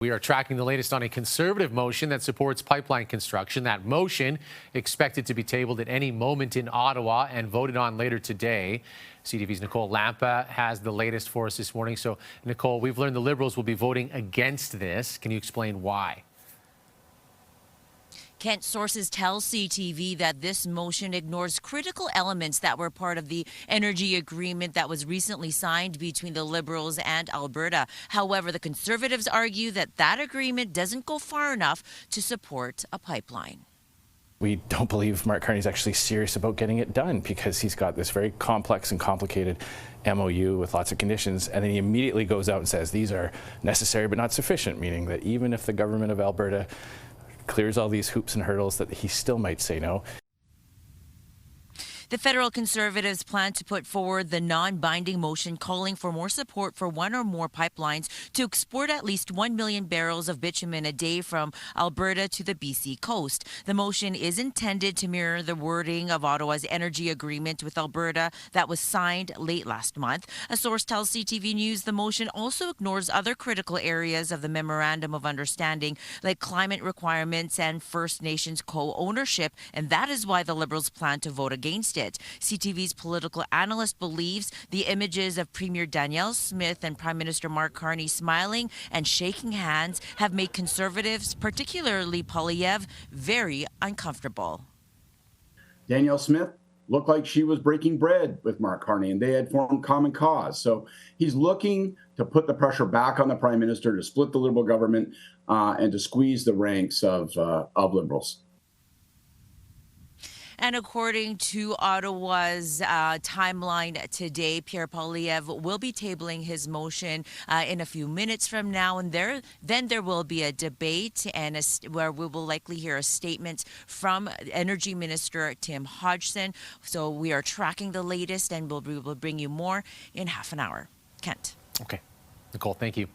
We are tracking the latest on a Conservative motion that supports pipeline construction. That motion expected to be tabled at any moment in Ottawa and voted on later today. CTV's Nicole Lampa has the latest for us this morning. So, Nicole, we've learned the Liberals will be voting against this. Can you explain why? Kent, sources tell CTV that this motion ignores critical elements that were part of the energy agreement that was recently signed between the Liberals and Alberta. However, the Conservatives argue that that agreement doesn't go far enough to support a pipeline. We don't believe Mark Carney's actually serious about getting it done because he's got this very complex and complicated MOU with lots of conditions, and then he immediately goes out and says these are necessary but not sufficient, meaning that even if the government of Alberta clears all these hoops and hurdles, that he still might say no. The federal Conservatives plan to put forward the non-binding motion calling for more support for one or more pipelines to export at least 1 million barrels of bitumen a day from Alberta to the BC coast. The motion is intended to mirror the wording of Ottawa's energy agreement with Alberta that was signed late last month. A source tells CTV News the motion also ignores other critical areas of the Memorandum of Understanding, like climate requirements and First Nations co-ownership, and that is why the Liberals plan to vote against it. CTV's political analyst believes the images of Premier Danielle Smith and Prime Minister Mark Carney smiling and shaking hands have made Conservatives, particularly Poilievre, very uncomfortable. Danielle Smith looked like she was breaking bread with Mark Carney, and they had formed common cause. So he's looking to put the pressure back on the Prime Minister to split the Liberal government and to squeeze the ranks of Liberals. And according to Ottawa's timeline today, Pierre Poilievre will be tabling his motion in a few minutes from now. And then there will be a debate and where we will likely hear a statement from Energy Minister Tim Hodgson. So we are tracking the latest and we will bring you more in half an hour. Kent. Okay. Nicole, thank you.